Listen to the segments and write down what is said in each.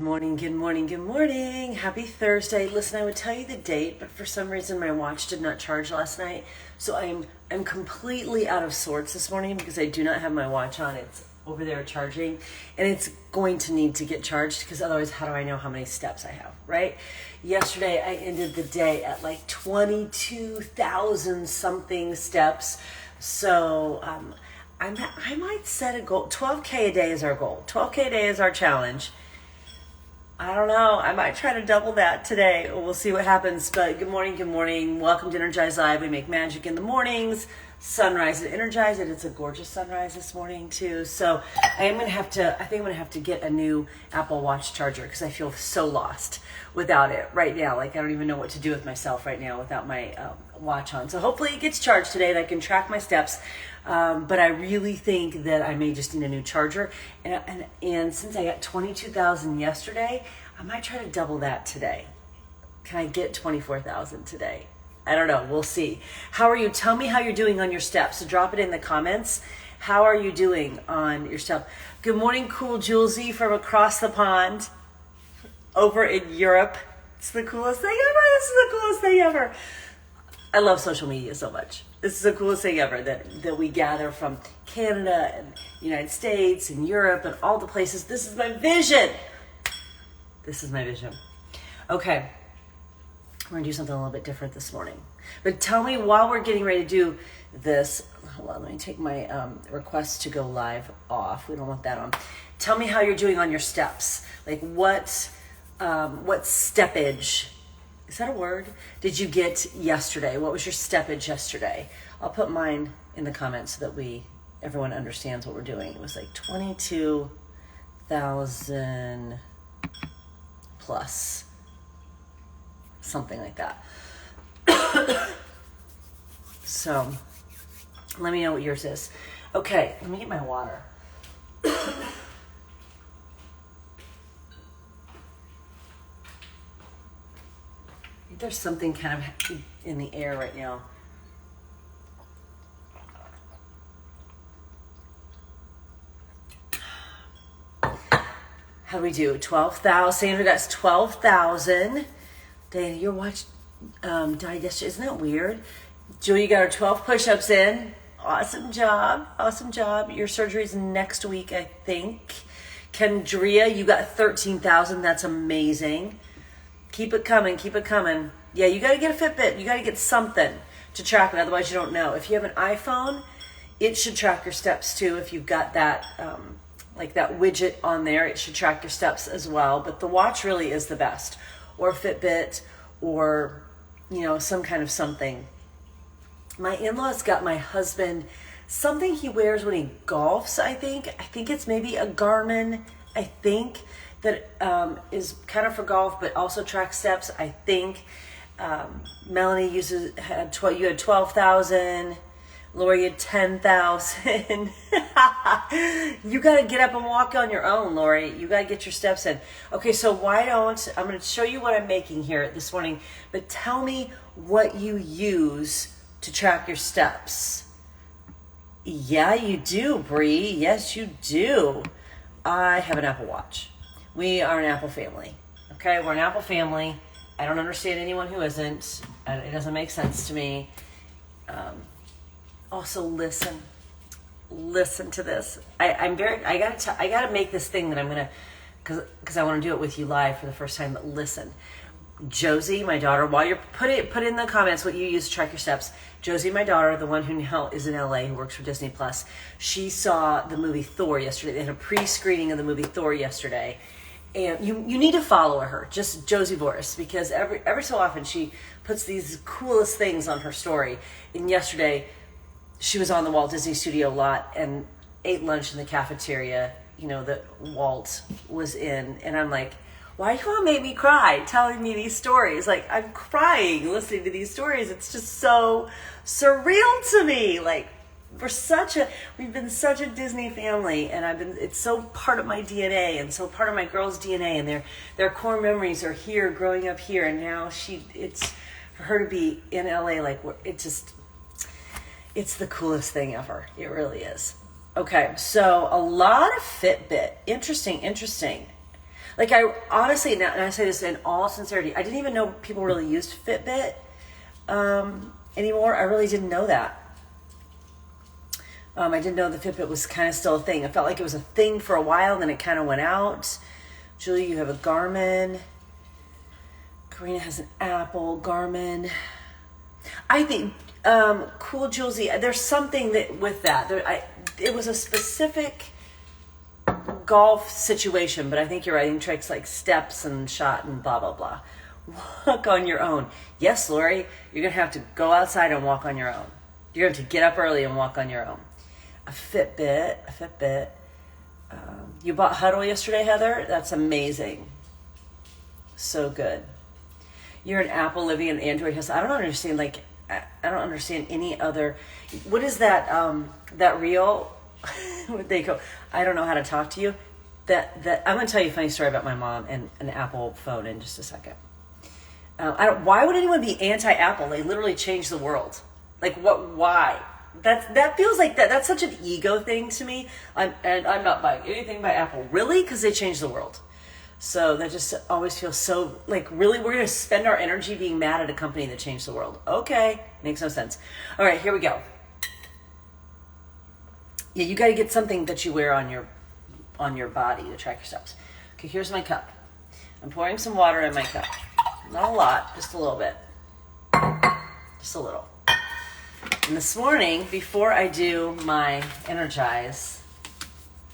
Morning, good morning, good morning. Happy Thursday. Listen, I would tell you the date, but for some reason my watch did not charge last night. So I'm completely out of sorts this morning because I do not have my watch on. It's over there charging and it's going to need to get charged because otherwise how do I know how many steps I have, right? Yesterday I ended the day at like 22,000 something steps. So I might set a goal. 12K a day is our goal. 12K a day is our challenge. I don't know. I might try to double that today. We'll see what happens. But good morning, good morning. Welcome to ENERGIZE Live. We make magic in the mornings. Sunrise at ENERGIZE. It's a gorgeous sunrise this morning too. So I think I'm gonna have to get a new Apple Watch charger because I feel so lost without it right now. Like I don't even know what to do with myself right now without my watch on. So hopefully it gets charged today that I can track my steps. But I really think that I may just need a new charger. And since I got 22,000 yesterday, I might try to double that today. Can I get 24,000 today? I don't know. We'll see. How are you? Tell me how you're doing on your steps. So drop it in the comments. How are you doing on your step? Good morning, cool Julesy from across the pond over in Europe. It's the coolest thing ever. This is the coolest thing ever. I love social media so much. This is the coolest thing ever that we gather from Canada and United States and Europe and all the places. This is my vision. This is my vision. Okay. We're gonna do something a little bit different this morning. But tell me while we're getting ready to do this, hold on, let me take my request to go live off. We don't want that on. Tell me how you're doing on your steps. Like what steppage, is that a word? Did you get yesterday? What was your steppage yesterday? I'll put mine in the comments so that everyone understands what we're doing. It was like 22,000 plus. Something like that. So let me know what yours is. Okay, let me get my water. There's something kind of in the air right now. How do we do? 12,000. Sandra got 12,000. Dana, your watch died yesterday. Isn't that weird? Julie got her 12 push-ups in. Awesome job. Awesome job. Your surgery's next week, I think. Kendria, you got 13,000. That's amazing. Keep it coming. Keep it coming. Yeah, you got to get a Fitbit. You got to get something to track it. Otherwise, you don't know. If you have an iPhone, it should track your steps too. If you've got that, like that widget on there, it should track your steps as well. But the watch really is the best. Or Fitbit, or, some kind of something. My in-laws got my husband something he wears when he golfs, I think. I think it's maybe a Garmin, I think, that is kind of for golf, but also tracks steps, I think. Melanie you had 12,000. Lori had 10,000. You got to get up and walk on your own, Lori. You got to get your steps in. Okay, so I'm going to show you what I'm making here this morning, but tell me what you use to track your steps. Yeah, you do, Bree. Yes, you do. I have an Apple Watch. We are an Apple family. Okay, we're an Apple family. I don't understand anyone who isn't. It doesn't make sense to me. Also, listen to this. I gotta make this thing that I'm gonna, because I want to do it with you live for the first time. But listen, Josie, my daughter, while you're put in the comments what you use to track your steps. Josie, my daughter, the one who now is in LA, who works for Disney Plus, she saw the movie Thor yesterday. They had a pre-screening of the movie Thor yesterday. And you need to follow her, just Josie Boris, because every so often she puts these coolest things on her story. And yesterday, she was on the Walt Disney Studio lot and ate lunch in the cafeteria, that Walt was in. And I'm like, why do you want to make me cry telling me these stories? Like, I'm crying listening to these stories. It's just so surreal to me. Like, we've been such a Disney family, and it's so part of my DNA and so part of my girls' DNA, and their core memories are here, growing up here, and now it's for her to be in LA, like, it's the coolest thing ever. It really is. Okay, so a lot of Fitbit. Interesting. Like I honestly, and I say this in all sincerity, I didn't even know people really used Fitbit anymore. I really didn't know that. I didn't know the Fitbit was kind of still a thing. I felt like it was a thing for a while, and then it kind of went out. Julie, you have a Garmin. Karina has an Apple, Garmin. I think, cool, Julesy, there's something that with that. It was a specific golf situation, but I think you're right. I think tricks like steps and shot and blah, blah, blah. Walk on your own. Yes, Lori, you're going to have to go outside and walk on your own. You're going to have to get up early and walk on your own. A Fitbit. You bought Huddle yesterday, Heather? That's amazing. So good. You're an Apple living in Android house. I don't understand, I don't understand any other. What is that, that reel? Where'd they go? I don't know how to talk to you. I'm going to tell you a funny story about my mom and an Apple phone in just a second. Why would anyone be anti-Apple? They literally changed the world. Like what? Why? That feels like that's such an ego thing to me. I'm not buying anything by Apple. Really? Because they changed the world. So that just always feels so like, really, we're going to spend our energy being mad at a company that changed the world. Okay. Makes no sense. All right, here we go. Yeah, you got to get something that you wear on your body to track your steps. Okay, here's my cup. I'm pouring some water in my cup. Not a lot, just a little bit. Just a little. And this morning, before I do my ENERGIZE,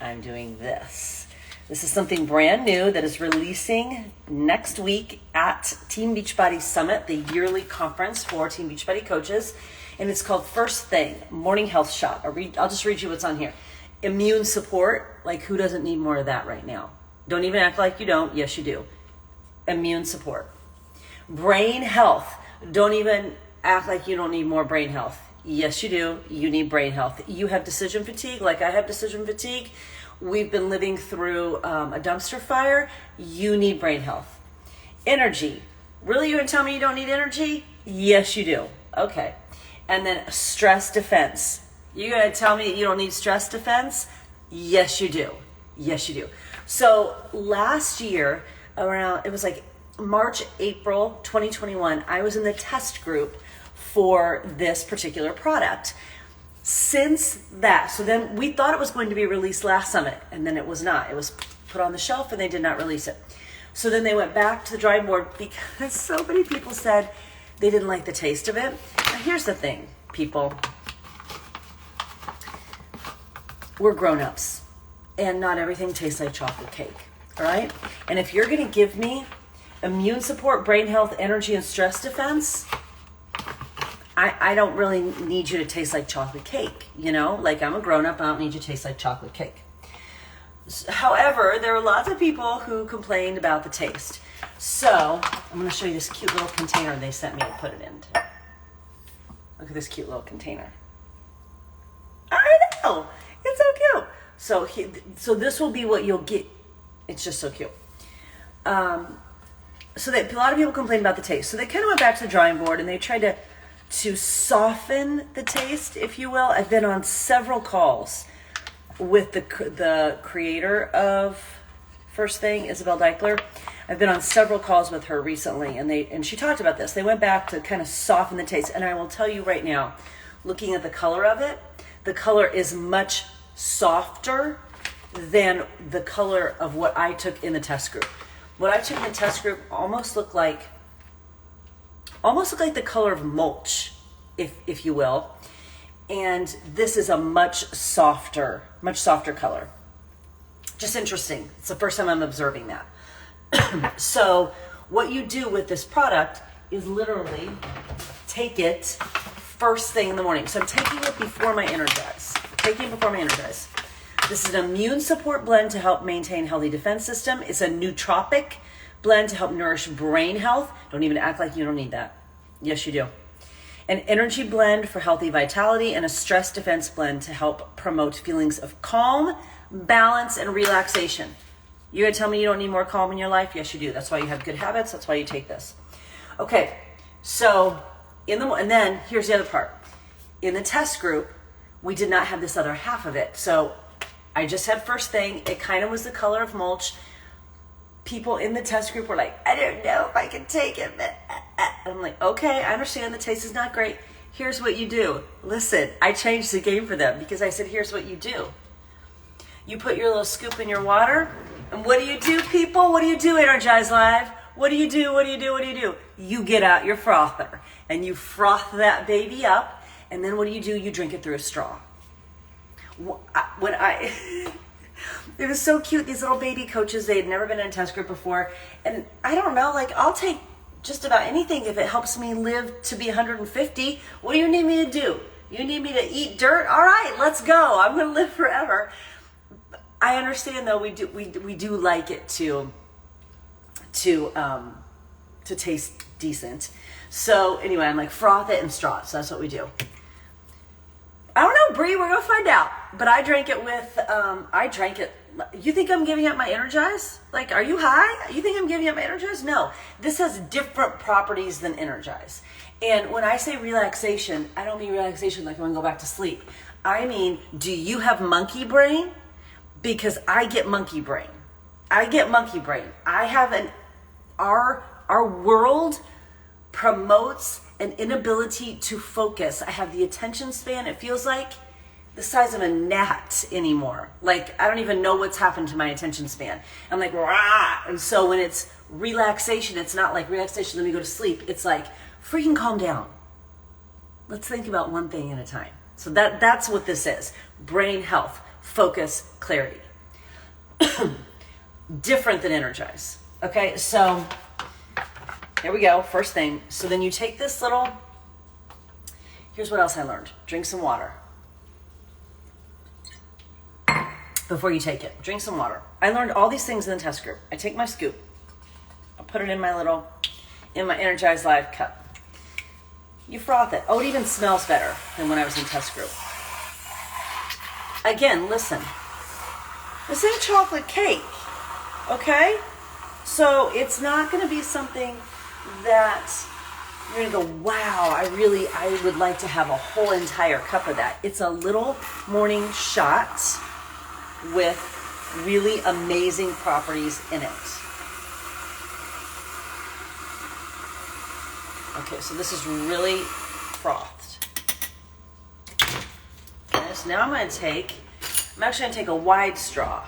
I'm doing this. This is something brand new that is releasing next week at Team Beachbody Summit, the yearly conference for Team Beachbody coaches. And it's called First Thing, Morning Health Shot. I'll just read you what's on here. Immune support, like who doesn't need more of that right now? Don't even act like you don't. Yes, you do. Immune support. Brain health. Don't even act like you don't need more brain health. Yes, you do. You need brain health. You have decision fatigue, like I have decision fatigue. We've been living through a dumpster fire. You need brain health. Energy. Really, you gonna tell me you don't need energy? Yes, you do. Okay. And then stress defense. You gonna tell me you don't need stress defense? Yes, you do. Yes, you do. So last year, around, it was like March, April 2021, I was in the test group for this particular product. Since that, so then we thought it was going to be released last summit, and then it was not. It was put on the shelf and they did not release it. So then they went back to the drawing board because so many people said they didn't like the taste of it. Now here's the thing, people. We're grown-ups, and not everything tastes like chocolate cake, all right? And if you're gonna give me immune support, brain health, energy, and stress defense, I don't really need you to taste like chocolate cake, you know? Like, I'm a grown-up, I don't need you to taste like chocolate cake. However, there are lots of people who complained about the taste. So, I'm gonna show you this cute little container they sent me to put it into. Look at this cute little container. I know, it's so cute. So this will be what you'll get. It's just so cute. So that a lot of people complained about the taste. So they kind of went back to the drawing board and they tried to soften the taste, if you will. I've been on several calls with the creator of First Thing, Isabel Deichler. I've been on several calls with her recently, and she talked about this. They went back to kind of soften the taste, and I will tell you right now, looking at the color of it, the color is much softer than the color of what I took in the test group. What I took in the test group almost looked like the color of mulch, if you will. And this is a much softer color. Just interesting. It's the first time I'm observing that. So what you do with this product is literally take it first thing in the morning. So I'm taking it before my ENERGIZE. This is an immune support blend to help maintain healthy defense system. It's a nootropic blend to help nourish brain health. Don't even act like you don't need that. Yes, you do. An energy blend for healthy vitality, and a stress defense blend to help promote feelings of calm, balance, and relaxation. You're gonna tell me you don't need more calm in your life? Yes, you do. That's why you have good habits. That's why you take this. Okay, so and then here's the other part. In the test group, we did not have this other half of it. So I just had First Thing. It kind of was the color of mulch. people in the test group were like, I don't know if I can take it. And I'm like, okay, I understand the taste is not great. Here's what you do. Listen, I changed the game for them because I said, here's what you do. You put your little scoop in your water, and what do you do, people? What do you do, Energize Live? What do you do? What do you do? What do you do? You get out your frother, and you froth that baby up, and then what do? You drink it through a straw. It was so cute. These little baby coaches, they had never been in a test group before, and I don't know, like, I'll take just about anything if it helps me live to be 150. What do you need me to do? You need me to eat dirt? All right, let's go. I'm going to live forever. I understand, though, we do like it to taste decent. So anyway, I'm like, froth it and straw. So that's what we do. I don't know, Bree, we're going to find out. But I drank it with, you think I'm giving up my Energize? Like, are you high? You think I'm giving up my Energize? No. This has different properties than Energize. And when I say relaxation, I don't mean relaxation like I want to go back to sleep. I mean, do you have monkey brain? Because I get monkey brain. I have our world promotes an inability to focus. I have the attention span, it feels like, the size of a gnat anymore. Like, I don't even know what's happened to my attention span. I'm like, rah! And so when it's relaxation, it's not like relaxation, let me go to sleep. It's like, freaking calm down. Let's think about one thing at a time. So that's what this is. Brain health, focus, clarity. Different than Energize. Okay, so here we go. First thing. So then you take this little, here's what else I learned. Drink some water. Before you take it, drink some water. I learned all these things in the test group. I take my scoop. I put it in my Energize Live cup. You froth it. Oh, it even smells better than when I was in test group. Again, listen. This ain't chocolate cake, okay? So it's not going to be something that you're going to go, wow, I would like to have a whole entire cup of that. It's a little morning shot with really amazing properties in it. Okay, so this is really frothed. Okay, so now I'm actually going to take a wide straw.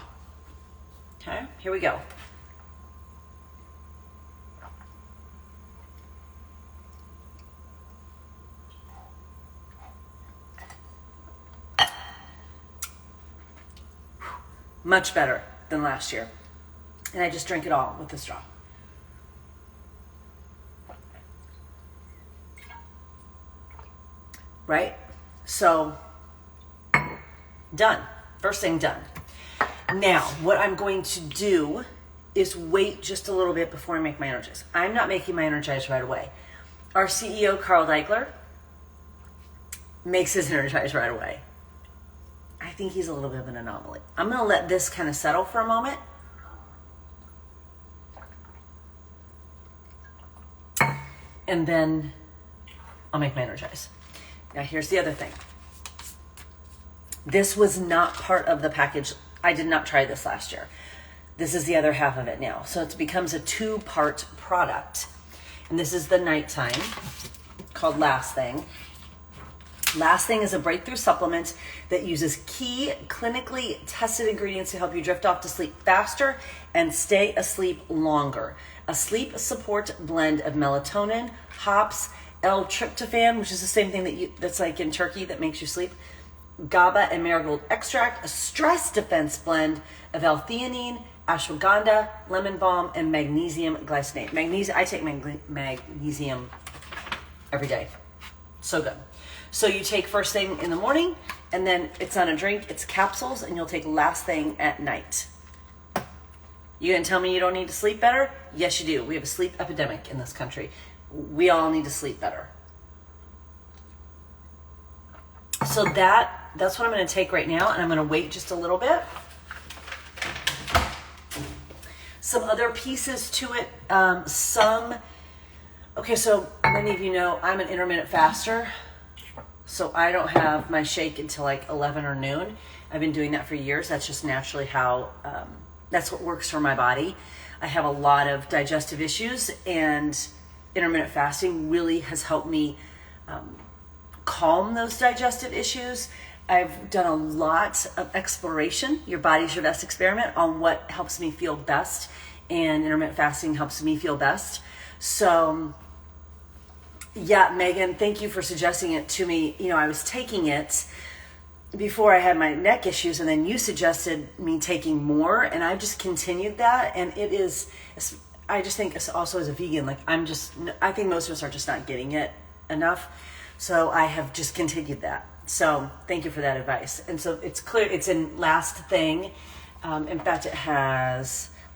Okay, here we go. Much better than last year. And I just drink it all with the straw. Right? So, done. First thing done. Now, what I'm going to do is wait just a little bit before I make my Energize. I'm not making my Energize right away. Our CEO, Carl Deichler, makes his Energize right away. I think he's a little bit of an anomaly. I'm going to let this kind of settle for a moment. And then I'll make my Energize. Now here's the other thing. This was not part of the package. I did not try this last year. This is the other half of it now. So it becomes a 2-part product. And this is the nighttime, called Last Thing. Last Thing is a breakthrough supplement that uses key clinically tested ingredients to help you drift off to sleep faster and stay asleep longer. A sleep support blend of melatonin, hops, L-tryptophan, which is the same thing that's like in turkey that makes you sleep, GABA and marigold extract, a stress defense blend of L-theanine, ashwagandha, lemon balm, and magnesium glycinate. I take magnesium every day. So good. So you take first thing in the morning, and then it's on a drink, it's capsules, and you'll take last thing at night. You gonna tell me you don't need to sleep better? Yes, you do. We have a sleep epidemic in this country. We all need to sleep better. So that's what I'm gonna take right now, and I'm gonna wait just a little bit. Some other pieces to it, okay, so many of you know I'm an intermittent faster. So I don't have my shake until like 11 or noon. I've been doing that for years. That's just naturally how, that's what works for my body. I have a lot of digestive issues, and intermittent fasting really has helped me calm those digestive issues. I've done a lot of exploration, your body's your best experiment, on what helps me feel best, and intermittent fasting helps me feel best. So yeah, Megan, thank you for suggesting it to me. You know, I was taking it before I had my neck issues, and then you suggested me taking more, and I've just continued that. And it is, I just think also as a vegan, like I think most of us are just not getting it enough. So I have just continued that. So thank you for that advice. And so it's clear, it's in Last Thing. In fact,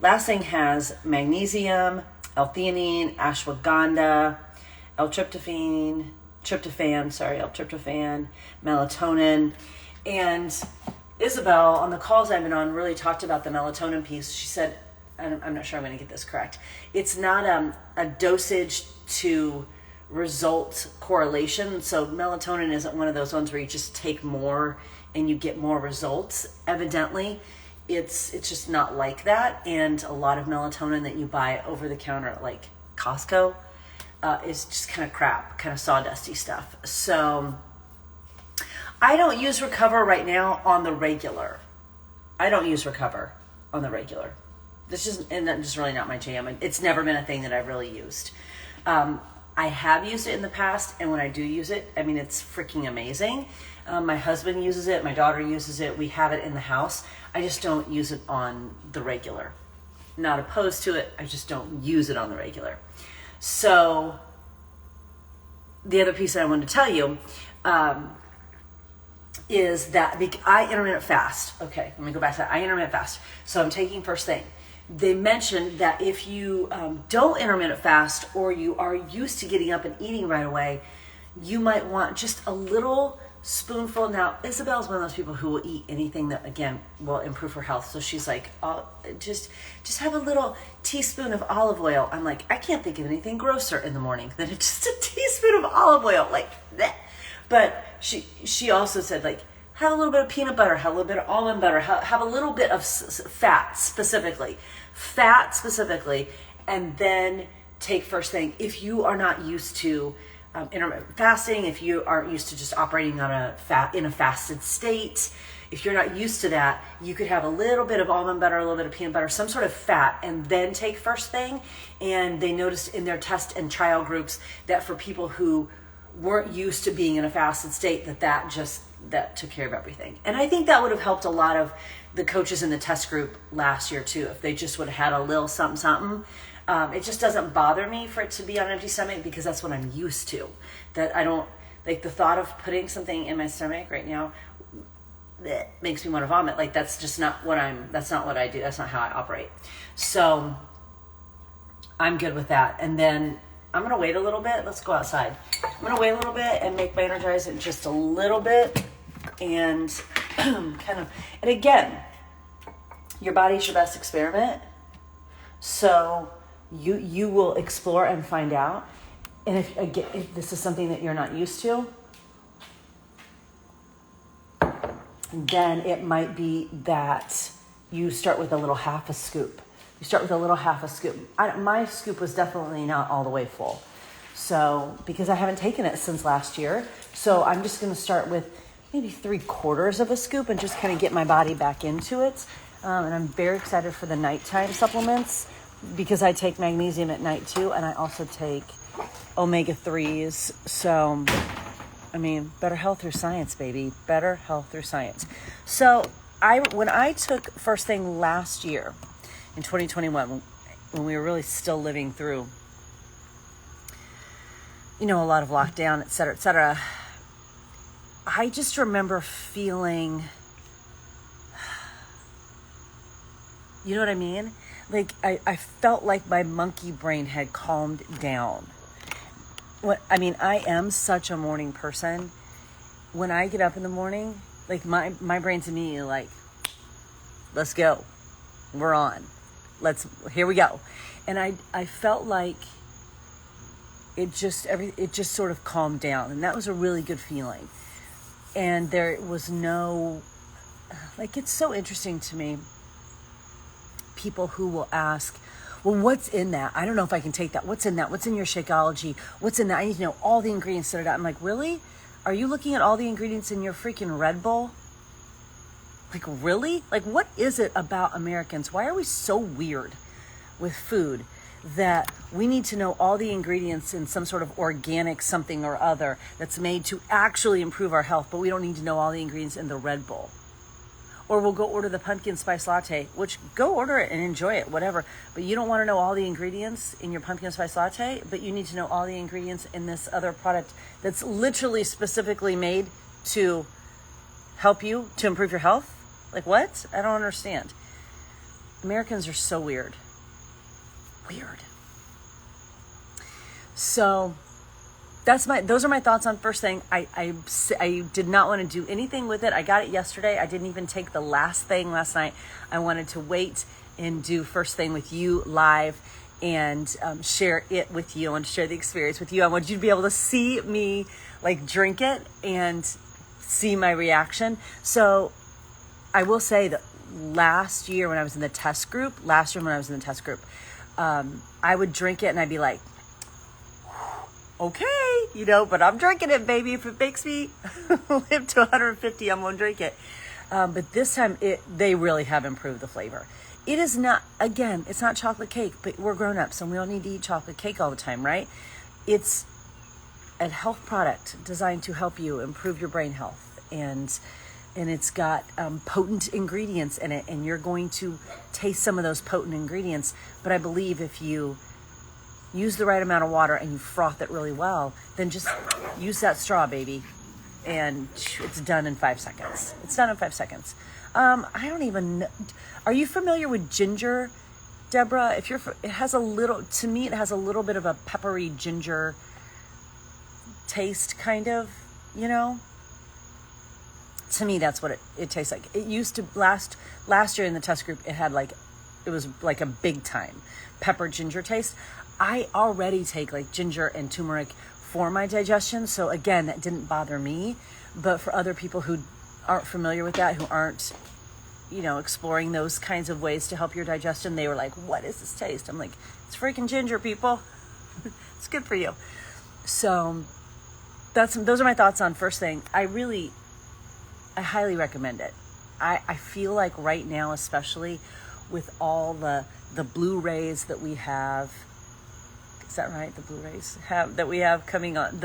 Last Thing has magnesium, L-theanine, ashwagandha, L-tryptophan, melatonin. And Isabel, on the calls I've been on, really talked about the melatonin piece. She said, and I'm not sure I'm going to get this correct, it's not a dosage to result correlation. So melatonin isn't one of those ones where you just take more and you get more results. Evidently, it's just not like that. And a lot of melatonin that you buy over the counter at like Costco is just kind of crap, kind of sawdusty stuff. So I don't use Recover right now on the regular. This is really not my jam. It's never been a thing that I've really used. I have used it in the past, and when I do use it, I mean, it's freaking amazing. My husband uses it, my daughter uses it, we have it in the house. I just don't use it on the regular. Not opposed to it, I just don't use it on the regular. So the other piece that I wanted to tell you is that I intermittent fast. Okay, let me go back to that. I intermittent fast. So I'm taking first thing. They mentioned that if you don't intermittent fast, or you are used to getting up and eating right away, you might want just a little spoonful. Now, Isabel's one of those people who will eat anything that, again, will improve her health. So she's like, oh, just have a little teaspoon of olive oil. I'm like, I can't think of anything grosser in the morning than just a teaspoon of olive oil, like that. But she also said, like, have a little bit of peanut butter, have a little bit of almond butter, have a little bit of fat specifically, and then take first thing. If you are not used to intermittent fasting, if you aren't used to just operating on in a fasted state, if you're not used to that, you could have a little bit of almond butter, a little bit of peanut butter, some sort of fat, and then take first thing. And they noticed in their test and trial groups that for people who weren't used to being in a fasted state, that took care of everything. And I think that would have helped a lot of the coaches in the test group last year too, if they just would have had a little something. It just doesn't bother me for it to be on an empty stomach, because that's what I'm used to. That I don't like the thought of putting something in my stomach right now that makes me want to vomit. Like that's just not what that's not what I do. That's not how I operate. So I'm good with that. And then I'm going to wait a little bit. Let's go outside. I'm going to wait a little bit and make my ENERGIZE in just a little bit. And and again, your body's your best experiment. So you will explore and find out. And if this is something that you're not used to, then it might be that you start with a little half a scoop. My scoop was definitely not all the way full. So, because I haven't taken it since last year. So I'm just going to start with maybe 3/4 of a scoop and just kind of get my body back into it. And I'm very excited for the nighttime supplements, because I take magnesium at night too. And I also take omega-3s. So, I mean, better health through science, baby. Better health through science. So when I took first thing last year, in 2021, when we were really still living through, a lot of lockdown, et cetera, I just remember feeling, you know what I mean? Like, I felt like my monkey brain had calmed down. I am such a morning person. When I get up in the morning, like my brain's immediately like, let's go. We're on. Here we go. And I felt like it just sort of calmed down, and that was a really good feeling. And there was no, it's so interesting to me, people who will ask, well, what's in that? I don't know if I can take that. What's in that? What's in your Shakeology? What's in that? I need to know all the ingredients that are. I'm like, really? Are you looking at all the ingredients in your freaking Red Bull? Like, really? Like, what is it about Americans? Why are we so weird with food that we need to know all the ingredients in some sort of organic something or other that's made to actually improve our health, but we don't need to know all the ingredients in the Red Bull? Or we'll go order the pumpkin spice latte, which go order it and enjoy it, whatever. But you don't want to know all the ingredients in your pumpkin spice latte, but you need to know all the ingredients in this other product that's literally specifically made to help you to improve your health? Like, what? I don't understand. Americans are so weird. Weird. So those are my thoughts on first thing. I did not want to do anything with it. I got it yesterday. I didn't even take the last thing last night. I wanted to wait and do first thing with you live and share it with you. I want to share the experience with you. I want you to be able to see me like drink it and see my reaction. So I will say that last year when I was in the test group, I would drink it and I'd be like, okay, but I'm drinking it, baby. If it makes me live to 150, I'm going to drink it. But this time they really have improved the flavor. It is not, again, it's not chocolate cake, but we're grown-ups and we don't need to eat chocolate cake all the time, right? It's a health product designed to help you improve your brain health. And it's got potent ingredients in it, and you're going to taste some of those potent ingredients. But I believe if you use the right amount of water and you froth it really well, then just use that straw, baby, and it's done in 5 seconds. It's done in 5 seconds. I don't even know. Are you familiar with ginger, Deborah? It has a little, to me, it has a little bit of a peppery ginger taste, kind of, To me, that's what it tastes like. It used to last year in the test group. It was like a big time pepper ginger taste. I already take like ginger and turmeric for my digestion, so again, that didn't bother me. But for other people who aren't familiar with that, who aren't, exploring those kinds of ways to help your digestion, they were like, "What is this taste?" I'm like, "It's freaking ginger, people. It's good for you." So those are my thoughts on first thing. I highly recommend it. I feel like right now, especially with all the Blu-rays that we have, is that right? The Blu-rays that we have coming on,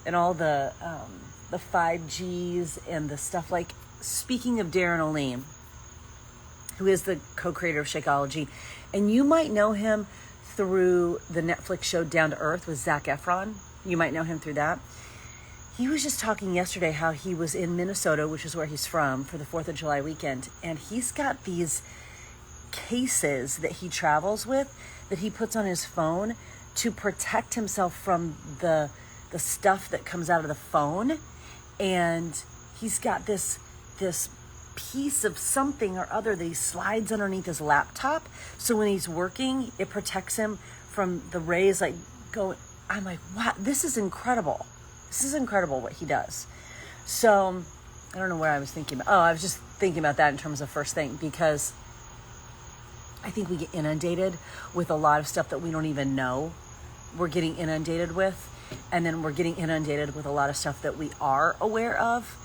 and all the 5Gs and the stuff. Like, speaking of Darren O'Lean, who is the co-creator of Shakeology, and you might know him through the Netflix show Down to Earth with Zac Efron. You might know him through that. He was just talking yesterday how he was in Minnesota, which is where he's from, for the 4th of July weekend. And he's got these cases that he travels with that he puts on his phone to protect himself from the stuff that comes out of the phone. And he's got this piece of something or other that he slides underneath his laptop. So when he's working, it protects him from the rays I'm like, wow, this is incredible. This is incredible what he does. So I don't know where I was thinking about. Oh, I was just thinking about that in terms of first thing, because I think we get inundated with a lot of stuff that we don't even know we're getting inundated with. And then we're getting inundated with a lot of stuff that we are aware of.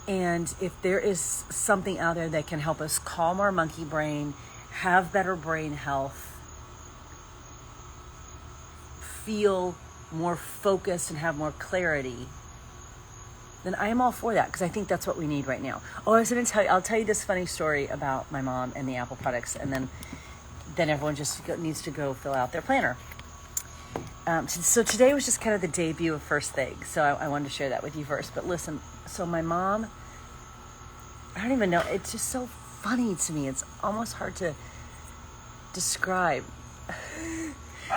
And if there is something out there that can help us calm our monkey brain, have better brain health, feel more focused and have more clarity, then I am all for that, because I think that's what we need right now. Oh, I was going to tell you, I'll tell you this funny story about my mom and the Apple products, and then everyone just needs to go fill out their planner. So today was just kind of the debut of first thing, so I wanted to share that with you first. But listen, so my mom, I don't even know, it's just so funny to me. It's almost hard to describe.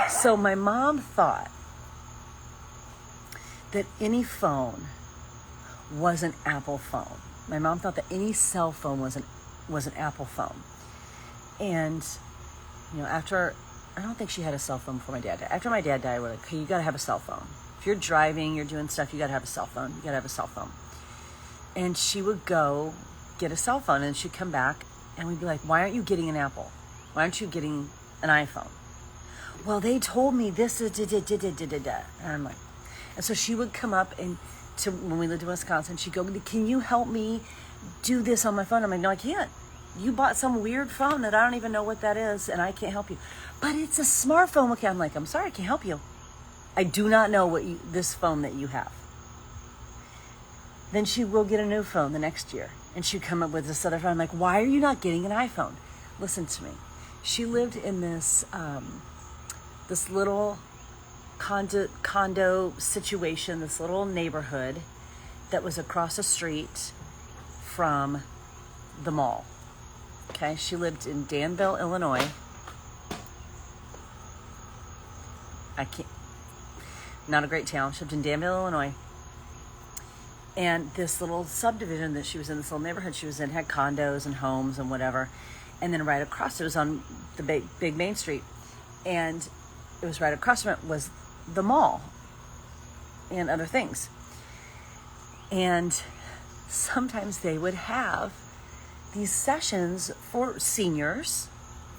So my mom thought that any phone was an Apple phone. My mom thought that any cell phone was an Apple phone. And, after, I don't think she had a cell phone before my dad died. After my dad died, we're like, okay, you gotta have a cell phone. If you're driving, you're doing stuff, you gotta have a cell phone. You gotta have a cell phone. And she would go get a cell phone, and she'd come back, and we'd be like, why aren't you getting an Apple? Why aren't you getting an iPhone? Well, they told me this is da. And I'm like, and so she would come up and when we lived in Wisconsin, she'd go, can you help me do this on my phone? I'm like, no, I can't. You bought some weird phone that I don't even know what that is, and I can't help you. But it's a smartphone. Okay, I'm like, I'm sorry, I can't help you. I do not know this phone that you have. Then she will get a new phone the next year, and she'd come up with this other phone. I'm like, why are you not getting an iPhone? Listen to me. She lived in this this little condo situation, this little neighborhood that was across the street from the mall. Okay, she lived in Danville, Illinois. Not a great town. She lived in Danville, Illinois. And this little subdivision that she was in, this little neighborhood she was in, had condos and homes and whatever. And then right across, it was on the big main street. And it was right across from it was the mall and other things. And sometimes they would have these sessions for seniors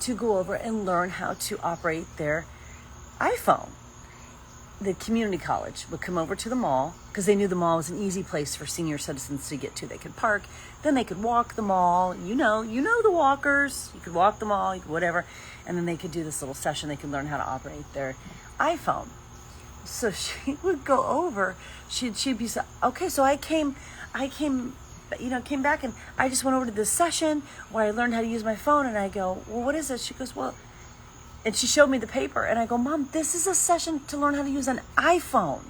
to go over and learn how to operate their iPhone. The community college would come over to the mall because they knew the mall was an easy place for senior citizens to get to. They could park, then they could walk the mall. You know the walkers. You could walk the mall, whatever, and then they could do this little session. They could learn how to operate their iPhone. So she would go over. She'd be so, okay. So I came back and I just went over to this session where I learned how to use my phone. And I go, well, what is this? She goes, well. And she showed me the paper, and I go, Mom, this is a session to learn how to use an iPhone.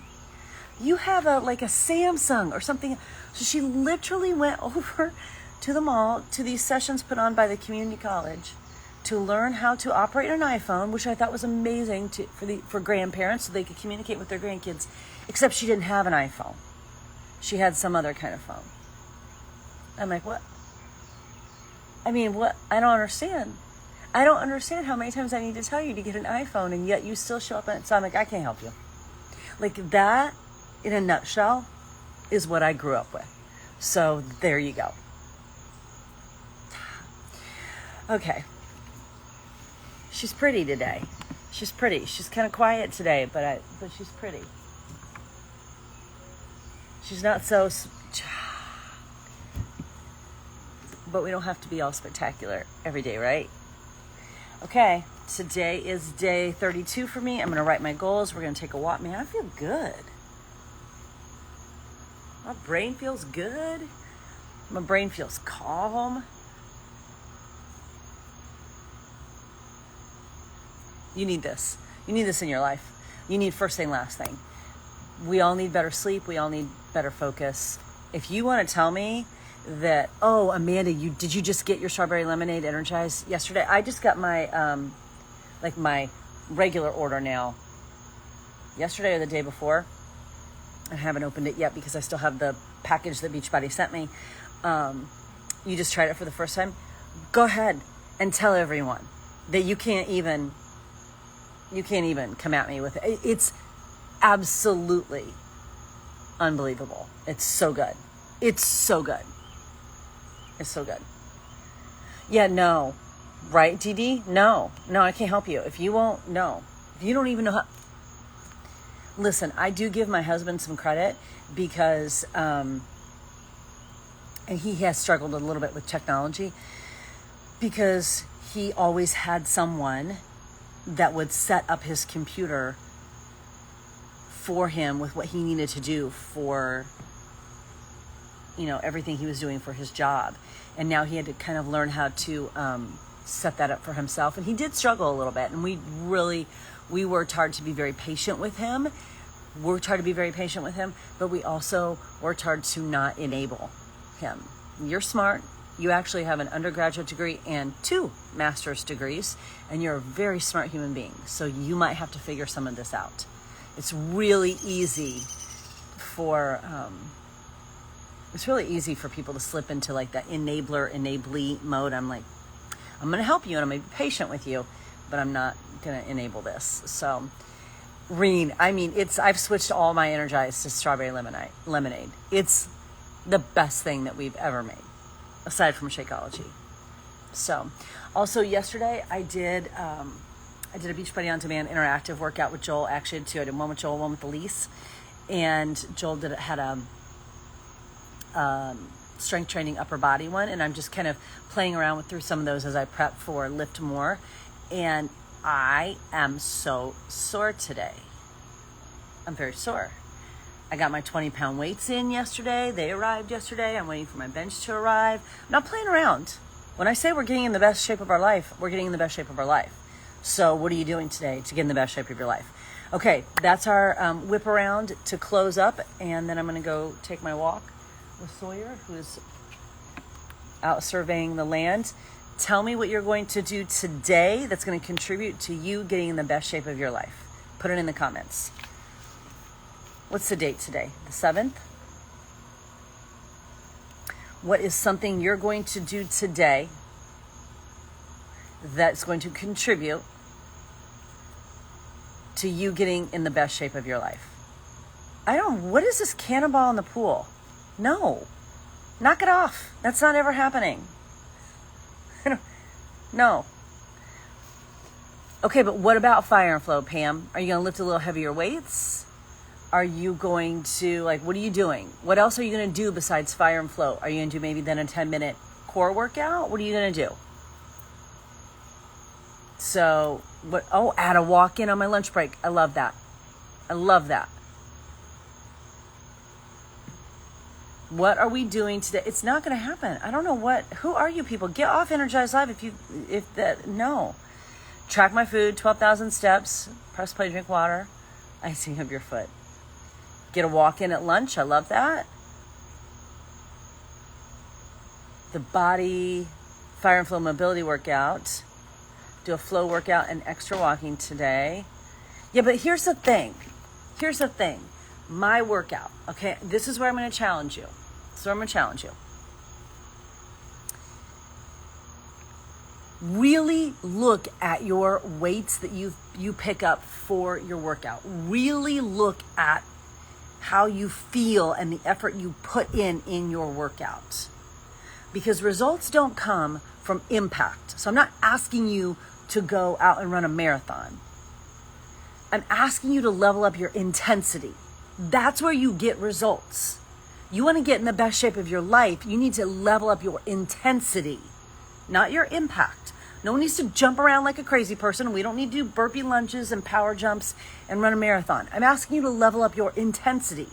You have a Samsung or something. So she literally went over to the mall to these sessions put on by the community college to learn how to operate an iPhone, which I thought was amazing for grandparents so they could communicate with their grandkids, except she didn't have an iPhone. She had some other kind of phone. I'm like, what? I mean, what? I don't understand. I don't understand how many times I need to tell you to get an iPhone, and yet you still show up on it. So I'm like, I can't help you. Like that, in a nutshell, is what I grew up with. So there you go. Okay. She's pretty today. She's pretty. She's kind of quiet today, but she's pretty. She's not so... But we don't have to be all spectacular every day, right? Okay, today is day 32 for me. I'm going to write my goals. We're going to take a walk. Man, I feel good. My brain feels good. My brain feels calm. You need this. You need this in your life. You need first thing, last thing. We all need better sleep. We all need better focus. If you want to tell me that, oh, Amanda, did you just get your strawberry lemonade ENERGIZE yesterday? I just got my my regular order now yesterday or the day before. I haven't opened it yet because I still have the package that Beachbody sent me. You just tried it for the first time. Go ahead and tell everyone that you can't even come at me with it. It's absolutely unbelievable. It's so good. It's so good. It's so good. Yeah, no. Right, DD? No, I can't help you. If you won't, no. If you don't even know how... Listen, I do give my husband some credit because, and he has struggled a little bit with technology because he always had someone that would set up his computer for him with what he needed to do for, everything he was doing for his job. And now he had to kind of learn how to set that up for himself. And he did struggle a little bit. And we worked hard to be very patient with him. But we also worked hard to not enable him. You're smart. You actually have an undergraduate degree and 2 master's degrees. And you're a very smart human being. So you might have to figure some of this out. It's really easy for... It's really easy for people to slip into like that enablee mode. I'm like, I'm going to help you and I'm going to be patient with you, but I'm not going to enable this. So, Reen, I've switched all my ENERGIZE to strawberry lemonade. It's the best thing that we've ever made, aside from Shakeology. So, also yesterday I did I did a Beachbody On Demand interactive workout with Joel. Actually, I did one with Joel, one with Elise. And Joel had a strength training upper body one. And I'm just kind of playing around through some of those as I prep for Lift More. And I am so sore today. I'm very sore. I got my 20-pound weights in yesterday. They arrived yesterday. I'm waiting for my bench to arrive. I'm not playing around. When I say we're getting in the best shape of our life, we're getting in the best shape of our life. So what are you doing today to get in the best shape of your life? Okay, that's our whip around to close up. And then I'm going to go take my walk with Sawyer, who's out surveying the land. Tell me what you're going to do today that's going to contribute to you getting in the best shape of your life. Put it in the comments. What's the date today? The 7th? What is something you're going to do today that's going to contribute to you getting in the best shape of your life? What is this cannonball in the pool? No. Knock it off. That's not ever happening. No. Okay, but what about fire and flow, Pam? Are you going to lift a little heavier weights? Are you going to, what are you doing? What else are you going to do besides fire and flow? Are you going to do maybe then a 10-minute core workout? What are you going to do? So, add a walk in on my lunch break. I love that. I love that. What are we doing today? It's not going to happen. I don't know who are you people? Get off Energize Live no. Track my food, 12,000 steps, press play, drink water, icing of your foot. Get a walk in at lunch. I love that. The body fire and flow mobility workout. Do a flow workout and extra walking today. Yeah, but here's the thing. My workout, okay? This is where I'm going to challenge you. Really look at your weights that you pick up for your workout. Really look at how you feel and the effort you put in your workout. Because results don't come from impact. So I'm not asking you to go out and run a marathon. I'm asking you to level up your intensity. That's where you get results. You want to get in the best shape of your life, you need to level up your intensity, not your impact. No one needs to jump around like a crazy person. We don't need to do burpee lunges and power jumps and run a marathon. I'm asking you to level up your intensity.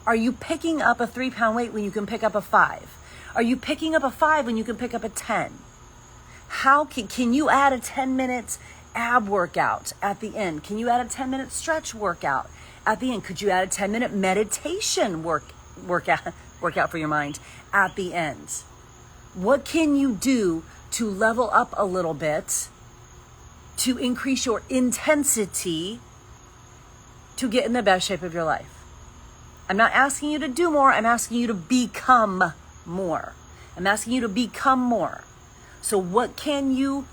Are you picking up a 3-pound weight when you can pick up a 5? Are you picking up a 5 when you can pick up a 10? How can you add a 10-minute ab workout at the end? Can you add a 10-minute stretch workout at the end? Could you add a 10-minute meditation workout for your mind at the end? What can you do to level up a little bit, to increase your intensity, to get in the best shape of your life? I'm not asking you to do more. I'm asking you to become more. So what can you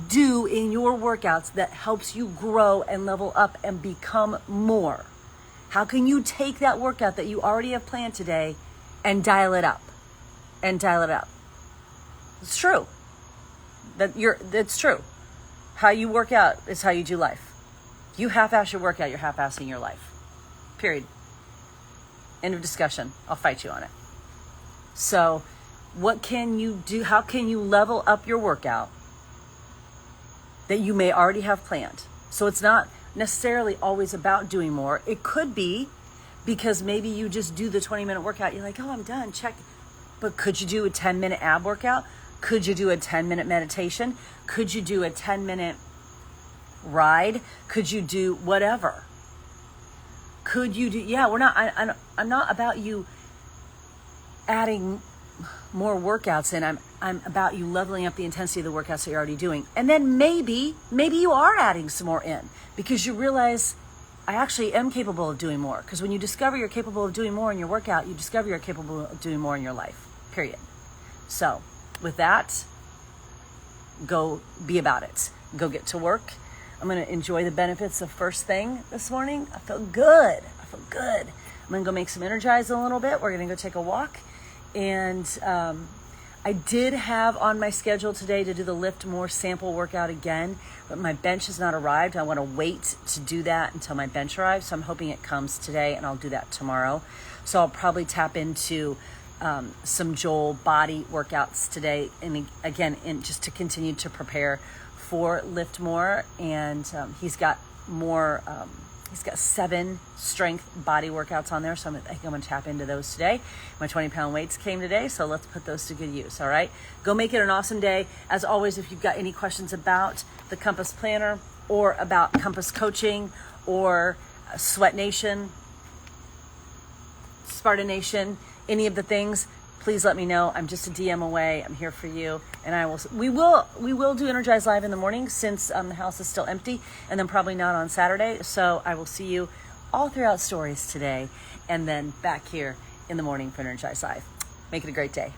do in your workouts that helps you grow and level up and become more? How can you take that workout that you already have planned today and dial it up? It's true. It's true. How you work out is how you do life. If you half-ass your workout, you're half-assing your life. Period. End of discussion. I'll fight you on it. So what can you do? How can you level up your workout that you may already have planned? So it's not necessarily always about doing more. It could be because maybe you just do the 20-minute workout. You're like, oh, I'm done. Check. But could you do a 10-minute ab workout? Could you do a 10-minute meditation? Could you do a 10-minute ride? Could you do whatever? Could you do, I'm not about you adding more workouts in. I'm about you leveling up the intensity of the workouts that you're already doing. And then maybe you are adding some more in because you realize I actually am capable of doing more. Because when you discover you're capable of doing more in your workout, you discover you're capable of doing more in your life, period. So with that, go be about it. Go get to work. I'm going to enjoy the benefits of first thing this morning. I feel good. I'm going to go make some ENERGIZE in a little bit. We're going to go take a walk. And I did have on my schedule today to do the Lift More sample workout again, but my bench has not arrived. I want to wait to do that until my bench arrives. So I'm hoping it comes today, and I'll do that tomorrow. So I'll probably tap into some Joel body workouts today, and again, just to continue to prepare for Lift More. And he's got more. He's got 7 strength body workouts on there, so I think I'm going to tap into those today. My 20-pound weights came today, so let's put those to good use, all right? Go make it an awesome day. As always, if you've got any questions about the Compass Planner or about Compass Coaching or Sweat Nation, Sparta Nation, any of the things, please let me know. I'm just a DM away. I'm here for you. And we will do Energize Live in the morning, since the house is still empty, and then probably not on Saturday. So I will see you all throughout stories today, and then back here in the morning for Energize Live. Make it a great day.